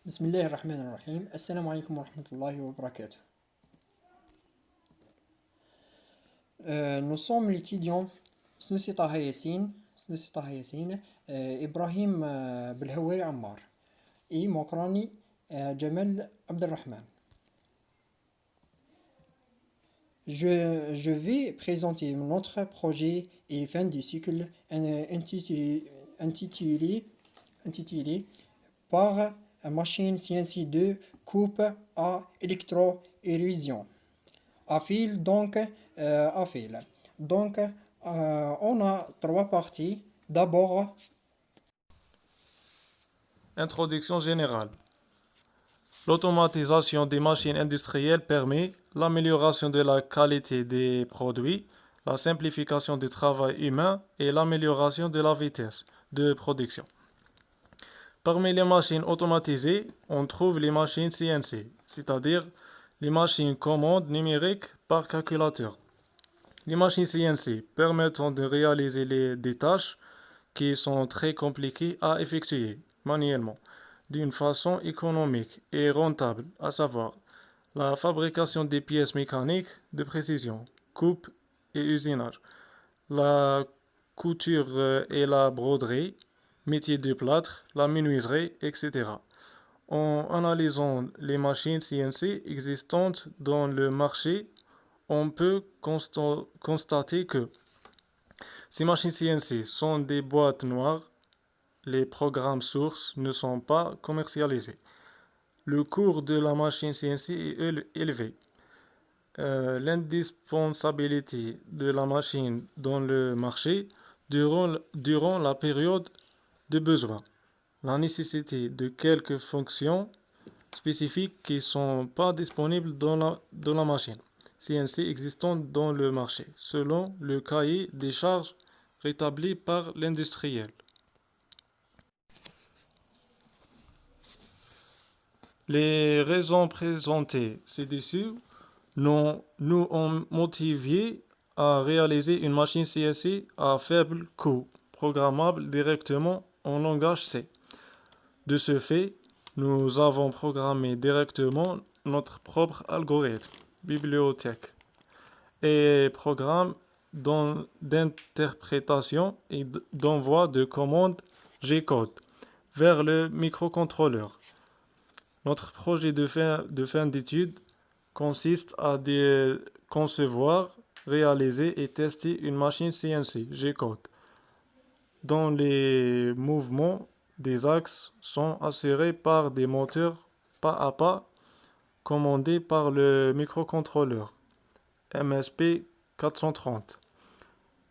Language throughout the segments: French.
بسم الله الرحمن الرحيم. السلام عليكم ورحمة الله وبركاته. Nous sommes l'étudiant سنوسي طه ياسين إبراهيم بالهواري عمار et Mokrani Jamal Abdelrahman. Je vais présenter notre projet et fin du cycle intitulé par machine CNC2 coupe à électro-érosion à fil à fil. On a trois parties. D'abord, Introduction générale. L'automatisation des machines industrielles permet l'amélioration de la qualité des produits, la simplification du travail humain et l'amélioration de la vitesse de production. Parmi les machines automatisées, on trouve les machines CNC, c'est-à-dire les machines commandes numériques par calculateur. Les machines CNC permettent de réaliser des tâches qui sont très compliquées à effectuer manuellement, d'une façon économique et rentable, à savoir la fabrication des pièces mécaniques de précision, coupe et usinage, la couture et la broderie, métier de plâtre, la menuiserie, etc. En analysant les machines CNC existantes dans le marché, on peut constater que ces machines CNC sont des boîtes noires. Les programmes sources ne sont pas commercialisés. Le coût de la machine CNC est élevé. L'indispensabilité de la machine dans le marché durant la période de besoin. La nécessité de quelques fonctions spécifiques qui ne sont pas disponibles dans la machine CNC existante dans le marché, selon le cahier des charges rétabli par l'industriel. Les raisons présentées ci-dessus nous ont motivés à réaliser une machine CNC à faible coût, programmable directement en langage C. De ce fait, nous avons programmé directement notre propre algorithme, bibliothèque et programme d'interprétation et d'envoi de commandes G-code vers le microcontrôleur. Notre projet de fin d'études consiste à concevoir, réaliser et tester une machine CNC G-code dont les mouvements des axes sont assurés par des moteurs pas à pas commandés par le microcontrôleur MSP 430.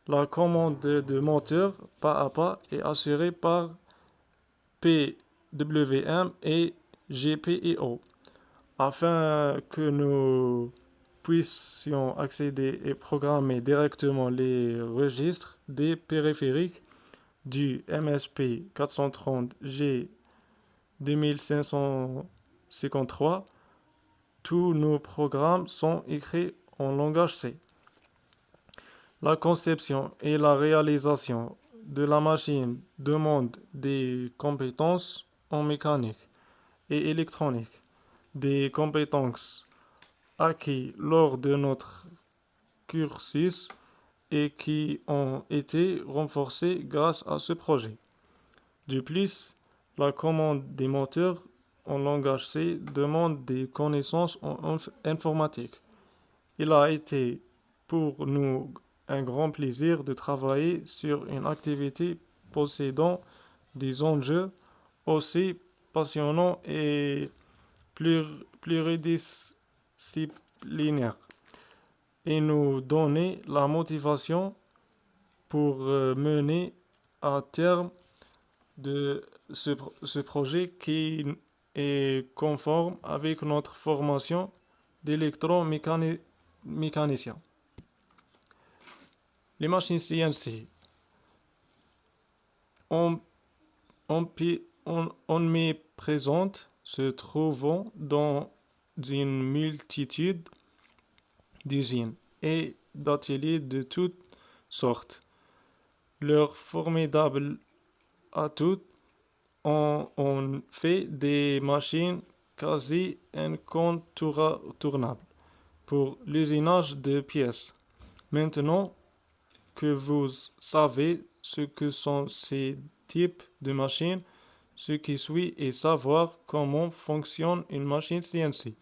La commande de moteur pas à pas est assurée par PWM et GPIO afin que nous puissions accéder et programmer directement les registres des périphériques du MSP 430G 2553. Tous nos programmes sont écrits en langage C. La conception et la réalisation de la machine demandent des compétences en mécanique et électronique, des compétences acquises lors de notre cursus et qui ont été renforcées grâce à ce projet. De plus, la commande des moteurs en langage C demande des connaissances en informatique. Il a été pour nous un grand plaisir de travailler sur une activité possédant des enjeux aussi passionnants et pluridisciplinaires et nous donner la motivation pour mener à terme de ce projet qui est conforme avec notre formation d'électromécanicien. Les machines CNC. On m'y présente se trouvant dans une multitude d'usines et d'ateliers de toutes sortes. Leur formidable atout on fait des machines quasi incontournables pour l'usinage de pièces. Maintenant que vous savez ce que sont ces types de machines, ce qui suit est savoir comment fonctionne une machine CNC,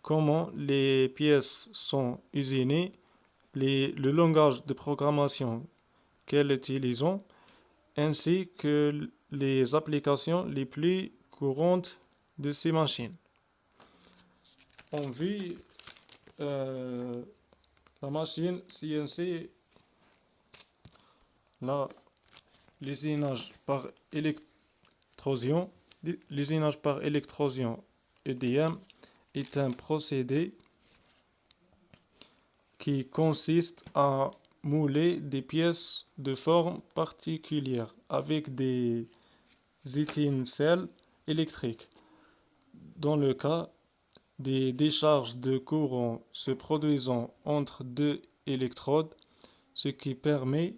comment les pièces sont usinées, le langage de programmation qu'elles utilisent, ainsi que les applications les plus courantes de ces machines. On vit la machine CNC, l'usinage par électrosion. L'usinage par électrosion EDM est un procédé qui consiste à mouler des pièces de forme particulière avec des étincelles électriques. Dans le cas des décharges de courant se produisant entre deux électrodes, ce qui permet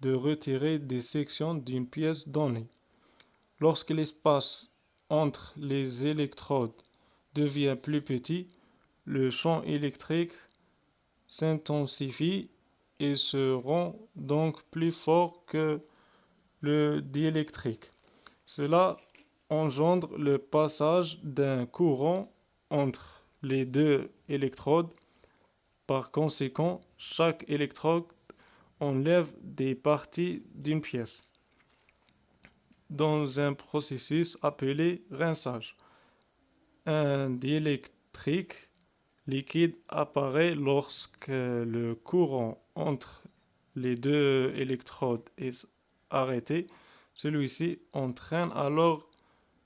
de retirer des sections d'une pièce donnée. Lorsque l'espace entre les électrodes devient plus petit, le champ électrique s'intensifie et se rend donc plus fort que le diélectrique. Cela engendre le passage d'un courant entre les deux électrodes. Par conséquent, chaque électrode enlève des parties d'une pièce dans un processus appelé rinçage. Un diélectrique liquide apparaît lorsque le courant entre les deux électrodes est arrêté. Celui-ci entraîne alors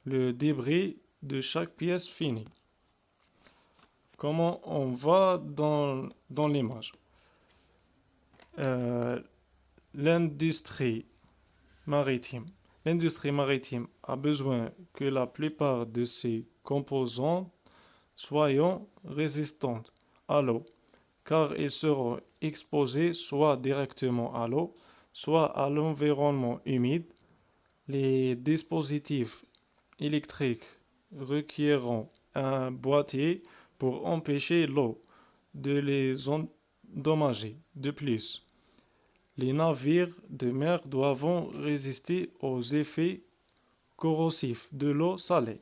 le débris de chaque pièce finie. Comment on va dans l'image? L'industrie maritime. L'industrie maritime a besoin que la plupart de ses composants soient résistantes à l'eau, car ils seront exposés soit directement à l'eau, soit à l'environnement humide. Les dispositifs électriques requierront un boîtier pour empêcher l'eau de les endommager. De plus, les navires de mer doivent résister aux effets corrosifs de l'eau salée.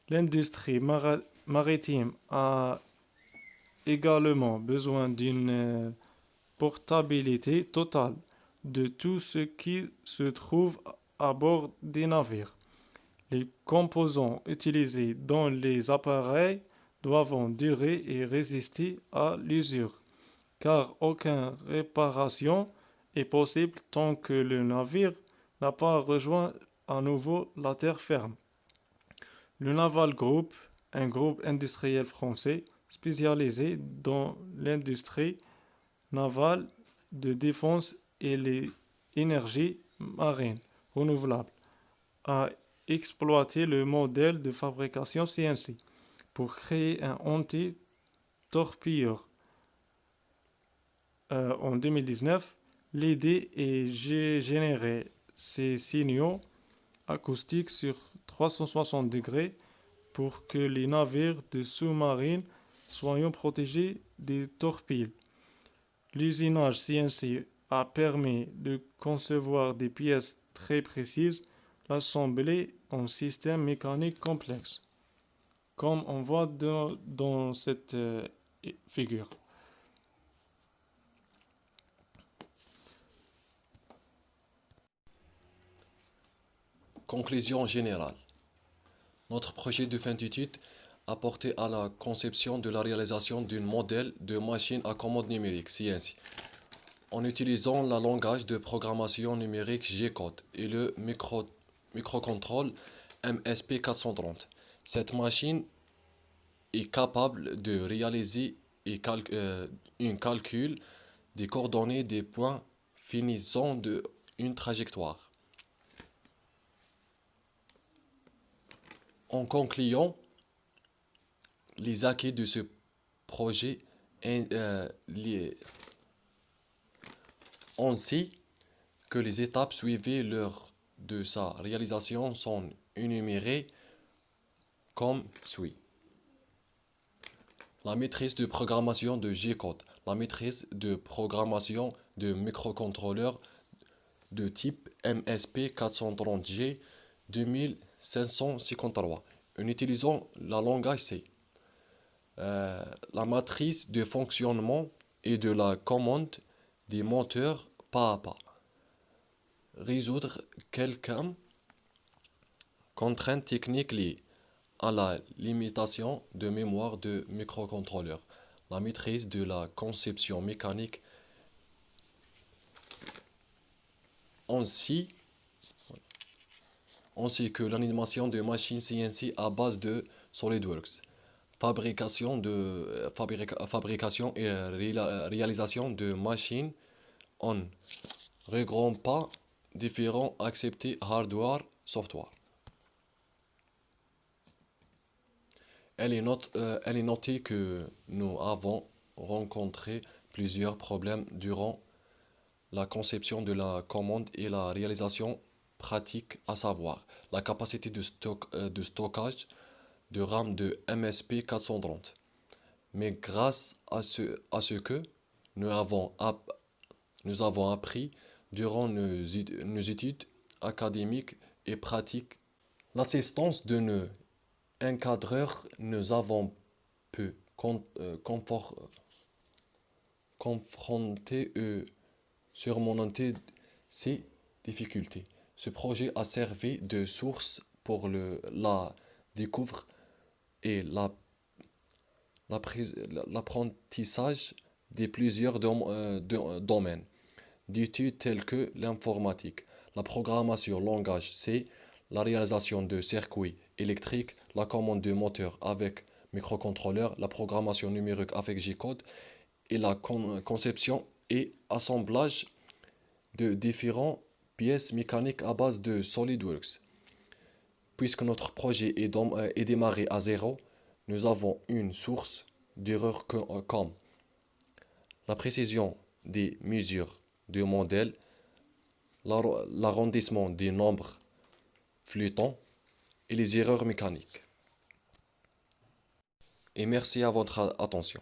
L'industrie maritime a également besoin d'une portabilité totale de tout ce qui se trouve à bord des navires. Les composants utilisés dans les appareils doivent durer et résister à l'usure, car aucune réparation est possible tant que le navire n'a pas rejoint à nouveau la terre ferme. Le Naval Group, un groupe industriel français spécialisé dans l'industrie navale de défense et les énergies marines renouvelables, a exploité le modèle de fabrication CNC pour créer un anti-torpilleur. En 2019, l'idée est de générer ces signaux acoustiques sur 360 degrés pour que les navires de sous-marine soient protégés des torpilles. L'usinage CNC a permis de concevoir des pièces très précises, l'assemblée en système mécanique complexe, comme on voit dans cette figure. Conclusion générale. Notre projet de fin d'étude a porté à la conception de la réalisation d'un modèle de machine à commande numérique CNC en utilisant le langage de programmation numérique G-code et le microcontrôle MSP430. Cette machine est capable de réaliser un calcul des coordonnées des points finissant d'une trajectoire. En concluant, les acquis de ce projet ainsi que les étapes suivies lors de sa réalisation sont énumérés comme suit. La maîtrise de programmation de G-code, la maîtrise de programmation de microcontrôleurs de type MSP 430G 2553 en utilisant la langage C. La matrice de fonctionnement et de la commande des moteurs pas à pas. Résoudre quelques contraintes techniques liées à la limitation de mémoire de microcontrôleurs, la maîtrise de la conception mécanique ainsi que l'animation de machines CNC à base de SolidWorks, fabrication et réalisation de machines en regroupant différents acceptés hardware, software. Elle est notée que nous avons rencontré plusieurs problèmes durant la conception de la commande et la réalisation pratique, à savoir la capacité de stockage de RAM de MSP 430. Mais grâce à ce que nous avons appris durant nos études académiques et pratiques, l'assistance de nos encadreurs, nous avons pu confronter et surmonter ces difficultés. Ce projet a servi de source pour la découverte et l'apprentissage de plusieurs domaines d'études tels que l'informatique, la programmation langage C, la réalisation de circuits électriques, la commande de moteurs avec microcontrôleurs, la programmation numérique avec G-code et la conception et assemblage de différentes pièces mécaniques à base de SolidWorks. Puisque notre projet est démarré à zéro, nous avons une source d'erreurs comme la précision des mesures du modèle, l'arrondissement des nombres flottants et les erreurs mécaniques. Et merci à votre attention.